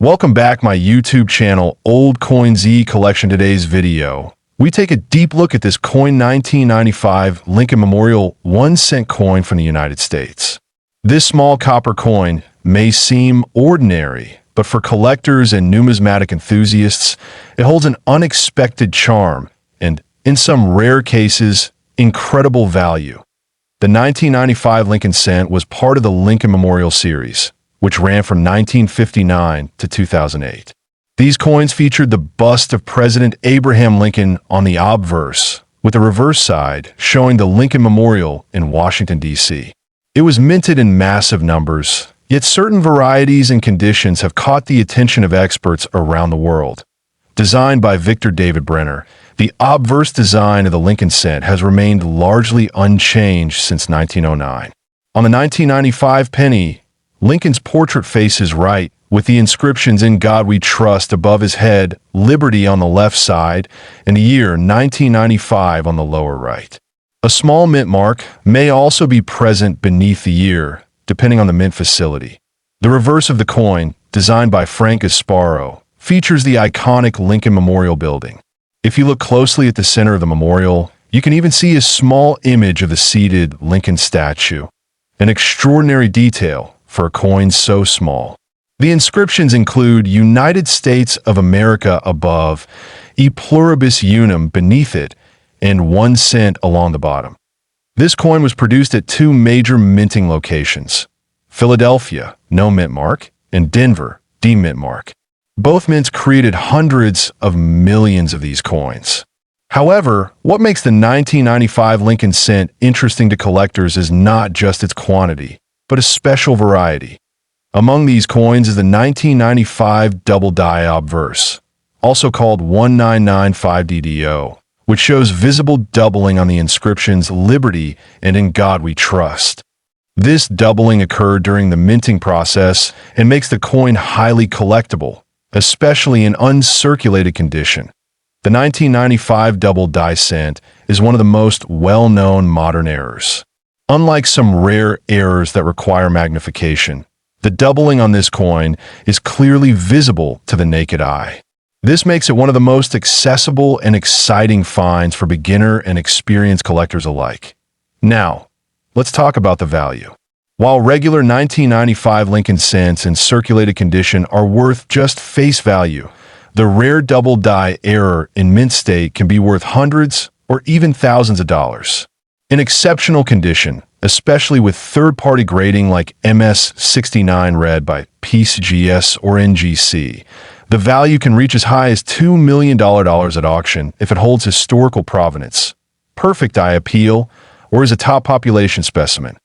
Welcome back my YouTube channel, Old Coin Z Collection. Today's video, we take a deep look at this coin 1995 Lincoln Memorial 1-cent coin from the United States. This small copper coin may seem ordinary, but for collectors and numismatic enthusiasts, it holds an unexpected charm and, in some rare cases, incredible value. The 1995 Lincoln cent was part of the Lincoln Memorial series, which ran from 1959 to 2008. These coins featured the bust of President Abraham Lincoln on the obverse, with the reverse side showing the Lincoln Memorial in Washington, D.C. It was minted in massive numbers, yet certain varieties and conditions have caught the attention of experts around the world. Designed by Victor David Brenner, the obverse design of the Lincoln cent has remained largely unchanged since 1909. On the 1995 penny, Lincoln's portrait faces right, with the inscriptions "In God We Trust" above his head, "Liberty" on the left side, and the year 1995 on the lower right. A small mint mark may also be present beneath the year, depending on the mint facility. The reverse of the coin, designed by Frank Gasparo, features the iconic Lincoln Memorial building. If you look closely at the center of the memorial, you can even see a small image of the seated Lincoln statue. An extraordinary detail for a coin so small. The inscriptions include "United States of America" above, "E Pluribus Unum" beneath it, and 1 cent along the bottom. This coin was produced at two major minting locations: Philadelphia, no mint mark, and Denver, D mint mark. Both mints created hundreds of millions of these coins. However, what makes the 1995 Lincoln cent interesting to collectors is not just its quantity, but a special variety. Among these coins is the 1995 double die obverse, also called 1995 DDO, which shows visible doubling on the inscriptions "Liberty" and "In God We Trust." This doubling occurred during the minting process and makes the coin highly collectible, especially in uncirculated condition. The 1995 double die cent is one of the most well-known modern errors. Unlike some rare errors that require magnification, the doubling on this coin is clearly visible to the naked eye. This makes it one of the most accessible and exciting finds for beginner and experienced collectors alike. Now, let's talk about the value. While regular 1995 Lincoln cents in circulated condition are worth just face value, the rare double die error in mint state can be worth hundreds or even thousands of dollars. In exceptional condition, especially with third-party grading like MS69 read by PCGS or NGC, the value can reach as high as $2 million at auction if it holds historical provenance, perfect eye appeal, or is a top population specimen.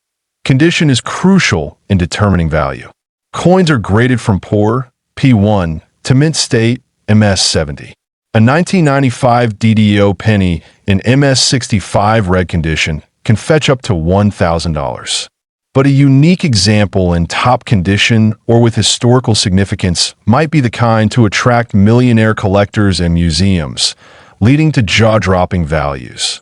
Condition is crucial in determining value. Coins are graded from poor, P1, to mint state, MS70. A 1995 DDO penny in MS65 red condition can fetch up to $1,000. But a unique example in top condition or with historical significance might be the kind to attract millionaire collectors and museums, leading to jaw-dropping values.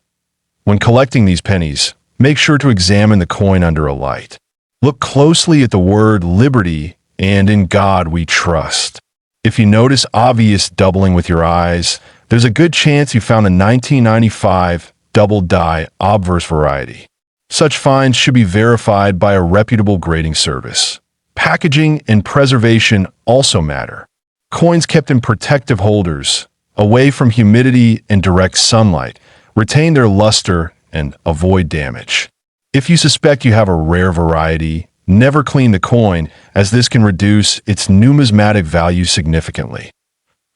When collecting these pennies, make sure to examine the coin under a light. Look closely at the word "Liberty" and "In God We Trust." If you notice obvious doubling with your eyes, there's a good chance you found the 1995 double die obverse variety. Such finds should be verified by a reputable grading service. Packaging and preservation also matter. Coins kept in protective holders, away from humidity and direct sunlight, retain their luster and avoid damage. If you suspect you have a rare variety, never clean the coin, as this can reduce its numismatic value significantly.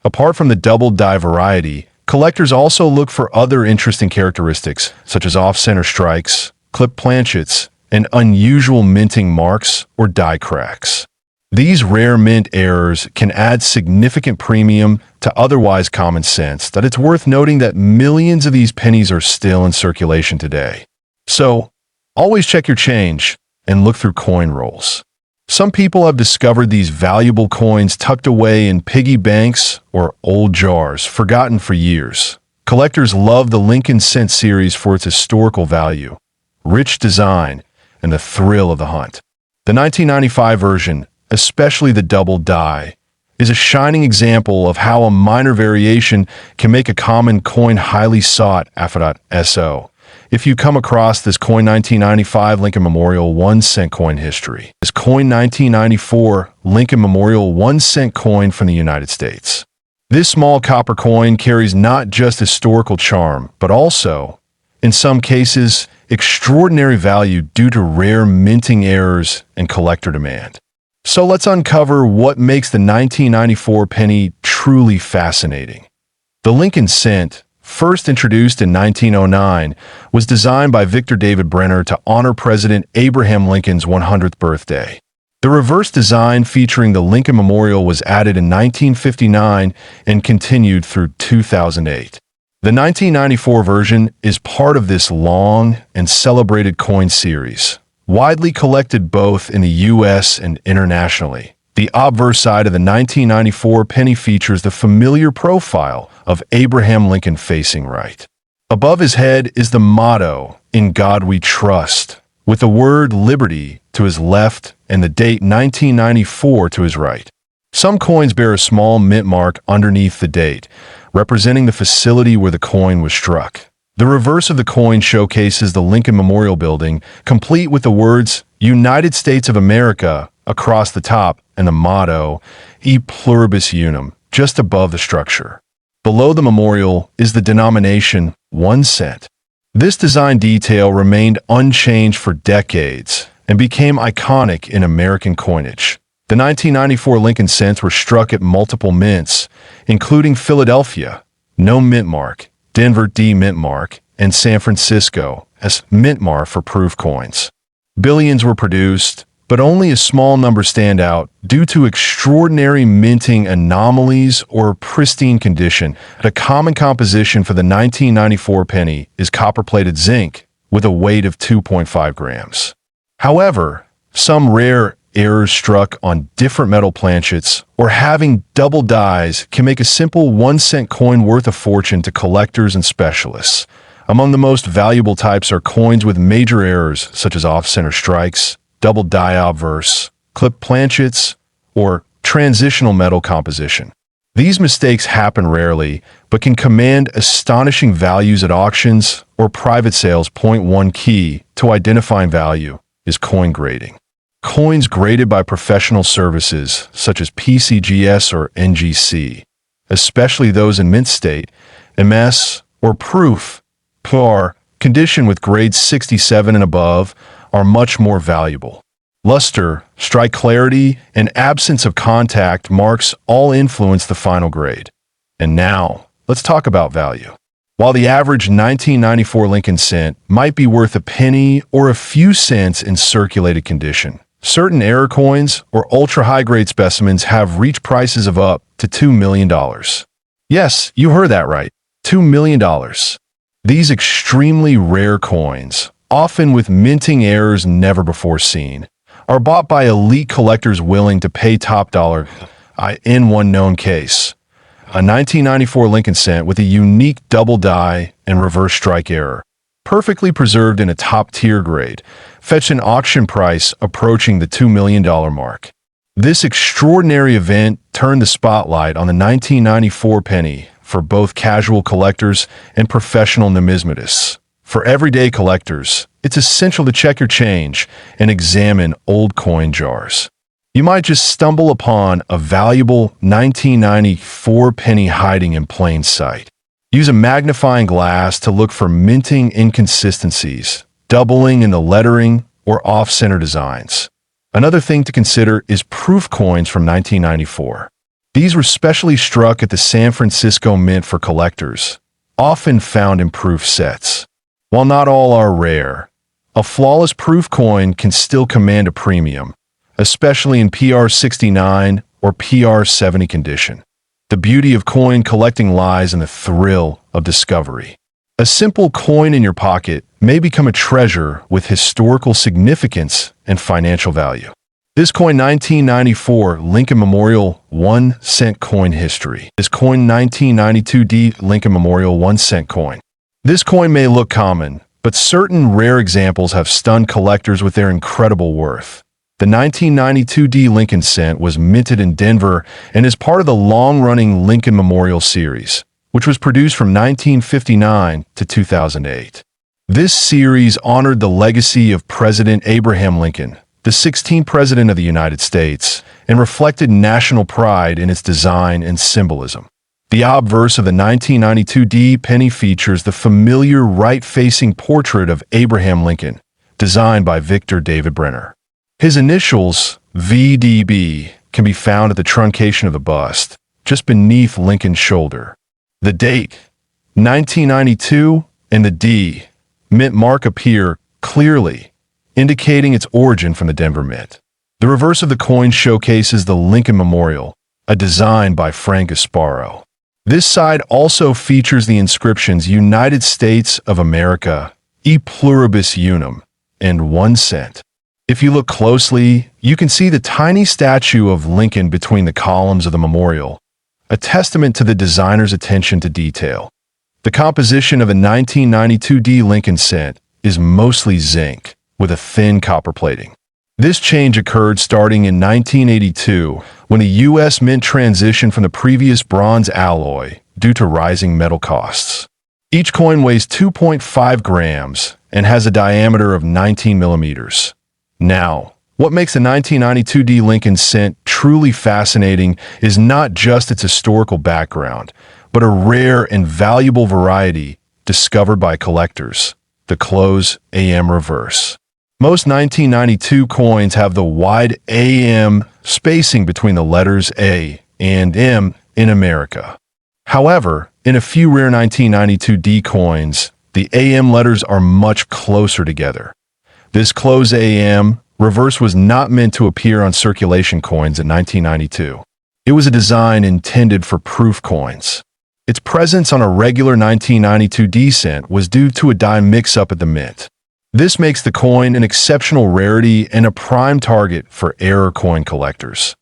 Apart from the double die variety, collectors also look for other interesting characteristics, such as off-center strikes, clipped planchets, and unusual minting marks or die cracks. These rare mint errors can add significant premium to otherwise common sense that it's worth noting that millions of these pennies are still in circulation today. So, always check your change and look through coin rolls. Some people have discovered these valuable coins tucked away in piggy banks or old jars, forgotten for years. Collectors love the Lincoln cent series for its historical value, rich design, and the thrill of the hunt. The 1995 version, especially the double die, is a shining example of how a minor variation can make a common coin highly sought after. So, if you come across this coin 1995 Lincoln Memorial 1-cent coin history, this coin 1994 Lincoln Memorial 1-cent coin from the United States. This small copper coin carries not just historical charm, but also, in some cases, extraordinary value due to rare minting errors and collector demand. So let's uncover what makes the 1994 penny truly fascinating. The Lincoln cent, first introduced in 1909, was designed by Victor David Brenner to honor President Abraham Lincoln's 100th birthday. The reverse design featuring the Lincoln Memorial was added in 1959 and continued through 2008. The 1994 version is part of this long and celebrated coin series, widely collected both in the U.S. and internationally. The obverse side of the 1994 penny features the familiar profile of Abraham Lincoln facing right. Above his head is the motto, "In God We Trust," with the word liberty to his left and the date 1994 to his right. Some coins bear a small mint mark underneath the date, representing the facility where the coin was struck. The reverse of the coin showcases the Lincoln Memorial Building, complete with the words United States of America across the top and the motto E Pluribus Unum just above the structure. Below the memorial is the denomination 1 cent. This design detail remained unchanged for decades and became iconic in American coinage. The 1994 Lincoln cents were struck at multiple mints, including Philadelphia, no mint mark, Denver D mint mark, and San Francisco as mint mark for proof coins. Billions were produced, but only a small number stand out due to extraordinary minting anomalies or pristine condition. The common composition for the 1994 penny is copper-plated zinc with a weight of 2.5 grams. However, some rare errors struck on different metal planchets or having double dies can make a simple 1-cent coin worth a fortune to collectors and specialists. Among the most valuable types are coins with major errors such as off-center strikes, double die obverse, clipped planchets, or transitional metal composition. These mistakes happen rarely, but can command astonishing values at auctions or private sales. Point one key to identifying value is coin grading. Coins graded by professional services such as PCGS or NGC, especially those in mint state, MS, or proof, PAR, condition with grades 67 and above, are much more valuable. Luster, strike clarity, and absence of contact marks all influence the final grade. And now, let's talk about value. While the average 1994 Lincoln cent might be worth a penny or a few cents in circulated condition, certain error coins or ultra-high-grade specimens have reached prices of up to $2 million. Yes, you heard that right, $2 million. These extremely rare coins, often with minting errors never before seen, are bought by elite collectors willing to pay top dollar. In one known case, a 1994 Lincoln cent with a unique double die and reverse strike error, perfectly preserved in a top-tier grade, fetched an auction price approaching the $2 million mark. This extraordinary event turned the spotlight on the 1994 penny for both casual collectors and professional numismatists. For everyday collectors, it's essential to check your change and examine old coin jars. You might just stumble upon a valuable 1994 penny hiding in plain sight. Use a magnifying glass to look for minting inconsistencies, doubling in the lettering, or off-center designs. Another thing to consider is proof coins from 1994. These were specially struck at the San Francisco Mint for collectors, often found in proof sets. While not all are rare, a flawless proof coin can still command a premium, especially in PR69 or PR70 condition. The beauty of coin collecting lies in the thrill of discovery. A simple coin in your pocket may become a treasure with historical significance and financial value. This coin 1994 Lincoln Memorial 1 cent coin history. This coin 1992 D Lincoln Memorial 1 cent coin. This coin may look common, but certain rare examples have stunned collectors with their incredible worth. The 1992 Lincoln cent was minted in Denver and is part of the long-running Lincoln Memorial Series, which was produced from 1959 to 2008. This series honored the legacy of President Abraham Lincoln, the 16th President of the United States, and reflected national pride in its design and symbolism. The obverse of the 1992 penny features the familiar right-facing portrait of Abraham Lincoln, designed by Victor David Brenner. His initials, VDB, can be found at the truncation of the bust, just beneath Lincoln's shoulder. The date, 1992, and the D, mint mark appear clearly, indicating its origin from the Denver Mint. The reverse of the coin showcases the Lincoln Memorial, a design by Frank Gasparo. This side also features the inscriptions United States of America, E pluribus unum, and 1 cent. If you look closely, you can see the tiny statue of Lincoln between the columns of the memorial, a testament to the designer's attention to detail. The composition of the 1992 Lincoln cent is mostly zinc, with a thin copper plating. This change occurred starting in 1982, when the U.S. Mint transitioned from the previous bronze alloy due to rising metal costs. Each coin weighs 2.5 grams and has a diameter of 19 millimeters. Now, what makes the 1992 Lincoln cent truly fascinating is not just its historical background, but a rare and valuable variety discovered by collectors, the close AM reverse. Most 1992 coins have the wide AM spacing between the letters A and M in America. However, in a few rare 1992 coins, the AM letters are much closer together. This close AM reverse was not meant to appear on circulation coins in 1992. It was a design intended for proof coins. Its presence on a regular 1992 cent was due to a die mix-up at the mint. This makes the coin an exceptional rarity and a prime target for error coin collectors.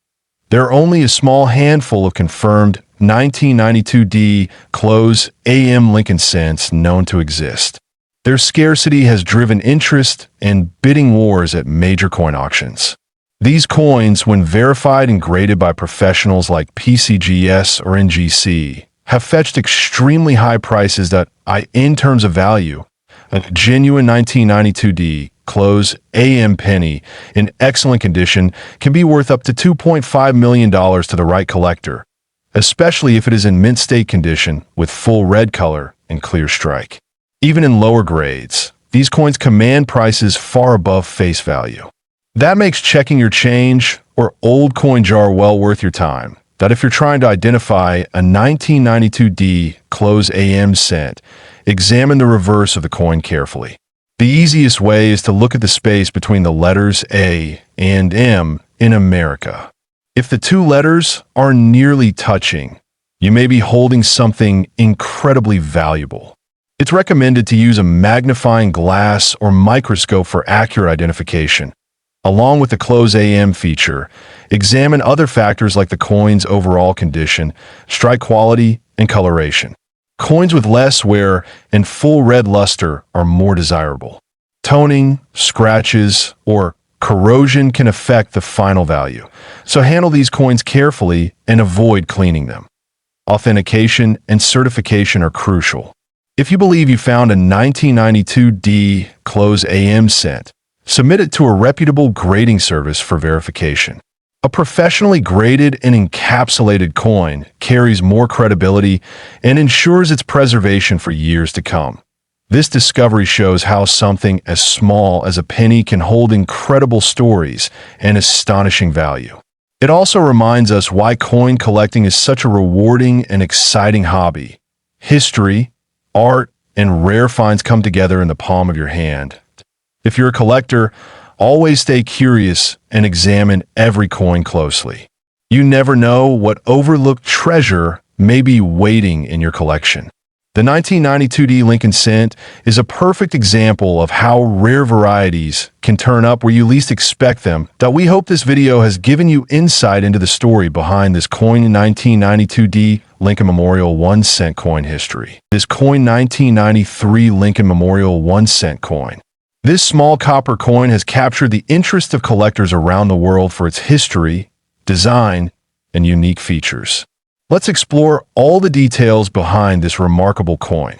There are only a small handful of confirmed 1992 close AM Lincoln cents known to exist. Their scarcity has driven interest and bidding wars at major coin auctions. These coins, when verified and graded by professionals like PCGS or NGC, have fetched extremely high prices that, in terms of value, a genuine 1992 close AM penny in excellent condition can be worth up to $2.5 million to the right collector, especially if it is in mint state condition with full red color and clear strike. Even in lower grades, these coins command prices far above face value. That makes checking your change or old coin jar well worth your time. That if you're trying to identify a 1992 close AM cent, examine the reverse of the coin carefully. The easiest way is to look at the space between the letters A and M in America. If the two letters are nearly touching, you may be holding something incredibly valuable. It's recommended to use a magnifying glass or microscope for accurate identification. Along with the close AM feature, examine other factors like the coin's overall condition, strike quality, and coloration. Coins with less wear and full red luster are more desirable. Toning, scratches, or corrosion can affect the final value, so handle these coins carefully and avoid cleaning them. Authentication and certification are crucial. If you believe you found a 1992 close AM cent, submit it to a reputable grading service for verification. A professionally graded and encapsulated coin carries more credibility and ensures its preservation for years to come. This discovery shows how something as small as a penny can hold incredible stories and astonishing value. It also reminds us why coin collecting is such a rewarding and exciting hobby. History, art, and rare finds come together in the palm of your hand. If you're a collector, always stay curious and examine every coin closely. You never know what overlooked treasure may be waiting in your collection. The 1992 Lincoln cent is a perfect example of how rare varieties can turn up where you least expect them. We hope this video has given you insight into the story behind this coin 1992 Lincoln Memorial 1 cent coin history. This coin 1993 Lincoln Memorial 1 cent coin. This small copper coin has captured the interest of collectors around the world for its history, design, and unique features. Let's explore all the details behind this remarkable coin.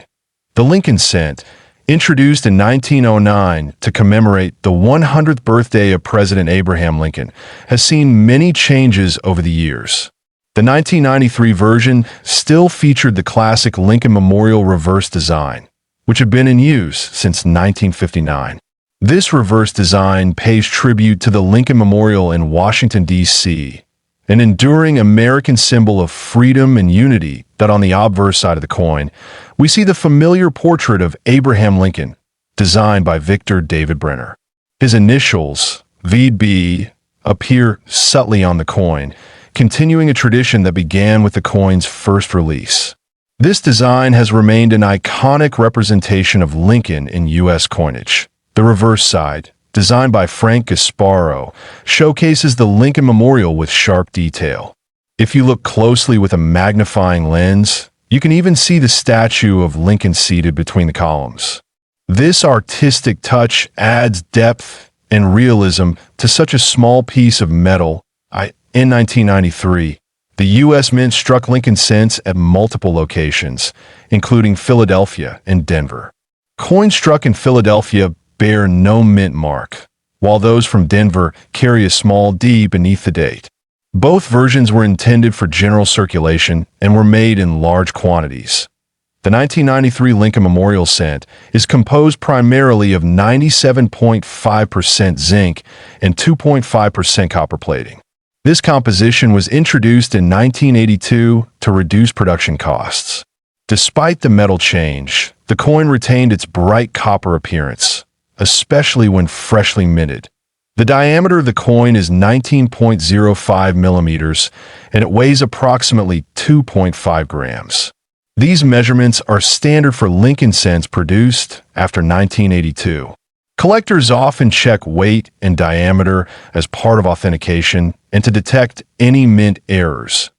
The Lincoln cent, introduced in 1909 to commemorate the 100th birthday of President Abraham Lincoln, has seen many changes over the years. The 1993 version still featured the classic Lincoln Memorial reverse design, which had been in use since 1959. This reverse design pays tribute to the Lincoln Memorial in Washington, D.C., an enduring American symbol of freedom and unity. That on the obverse side of the coin, we see the familiar portrait of Abraham Lincoln, designed by Victor David Brenner. His initials, VB, appear subtly on the coin, continuing a tradition that began with the coin's first release. This design has remained an iconic representation of Lincoln in U.S. coinage. The reverse side, designed by Frank Gasparo, showcases the Lincoln Memorial with sharp detail. If you look closely with a magnifying lens, you can even see the statue of Lincoln seated between the columns. This artistic touch adds depth and realism to such a small piece of metal. In 1993, the U.S. Mint struck Lincoln cents at multiple locations, including Philadelphia and Denver. Coins struck in Philadelphia bear no mint mark, while those from Denver carry a small D beneath the date. Both versions were intended for general circulation and were made in large quantities. The 1993 Lincoln Memorial cent is composed primarily of 97.5% zinc and 2.5% copper plating. This composition was introduced in 1982 to reduce production costs. Despite the metal change, the coin retained its bright copper appearance, especially when freshly minted. The diameter of the coin is 19.05 millimeters, and it weighs approximately 2.5 grams. These measurements are standard for Lincoln cents produced after 1982. Collectors often check weight and diameter as part of authentication and to detect any mint errors.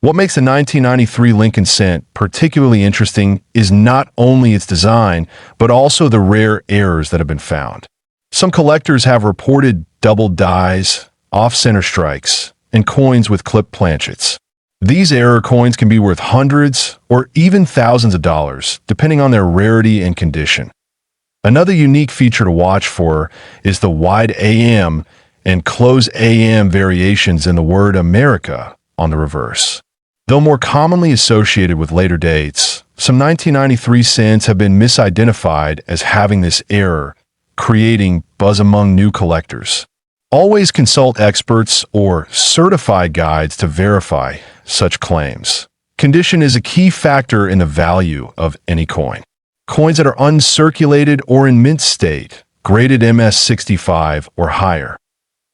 What makes the 1993 Lincoln cent particularly interesting is not only its design, but also the rare errors that have been found. Some collectors have reported double dies, off-center strikes, and coins with clipped planchets. These error coins can be worth hundreds or even thousands of dollars, depending on their rarity and condition. Another unique feature to watch for is the wide AM and close AM variations in the word America on the reverse. Though more commonly associated with later dates, some 1993 cents have been misidentified as having this error, creating buzz among new collectors. Always consult experts or certified guides to verify such claims. Condition is a key factor in the value of any coin. Coins that are uncirculated or in mint state, graded MS65 or higher,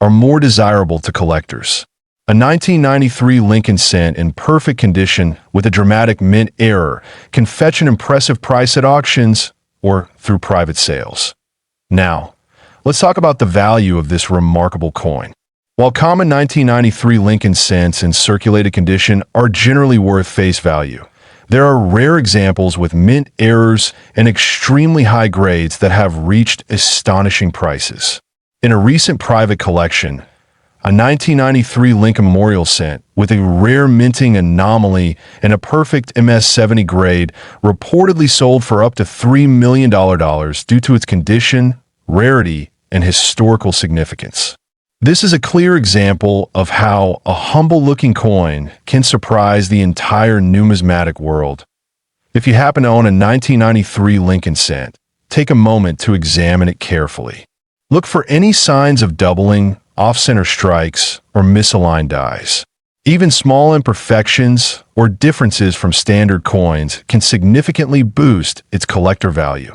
are more desirable to collectors. A 1993 Lincoln cent in perfect condition with a dramatic mint error can fetch an impressive price at auctions or through private sales. Now, let's talk about the value of this remarkable coin. While common 1993 Lincoln cents in circulated condition are generally worth face value, there are rare examples with mint errors and extremely high grades that have reached astonishing prices. In a recent private collection, a 1993 Lincoln Memorial cent with a rare minting anomaly and a perfect MS70 grade reportedly sold for up to $3 million due to its condition, rarity, and historical significance. This is a clear example of how a humble-looking coin can surprise the entire numismatic world. If you happen to own a 1993 Lincoln cent, take a moment to examine it carefully. Look for any signs of doubling, off-center strikes, or misaligned dies. Even small imperfections or differences from standard coins can significantly boost its collector value.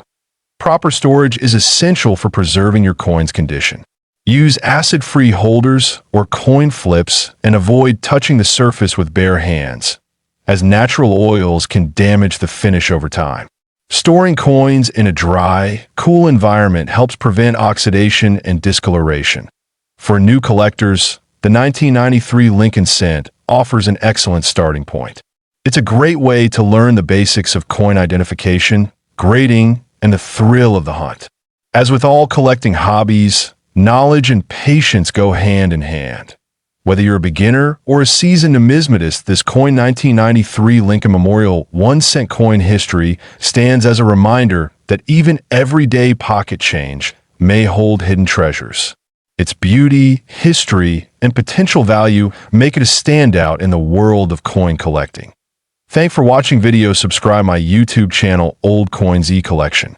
Proper storage is essential for preserving your coin's condition. Use acid-free holders or coin flips and avoid touching the surface with bare hands, as natural oils can damage the finish over time. Storing coins in a dry, cool environment helps prevent oxidation and discoloration. For new collectors, the 1993 Lincoln cent offers an excellent starting point. It's a great way to learn the basics of coin identification, grading, and the thrill of the hunt. As with all collecting hobbies, knowledge and patience go hand in hand. Whether you're a beginner or a seasoned numismatist, this coin 1993 Lincoln Memorial 1-cent coin history stands as a reminder that even everyday pocket change may hold hidden treasures. Its beauty, history, and potential value make it a standout in the world of coin collecting. Thanks for watching video. Subscribe my YouTube channel, Old Coins E Collection.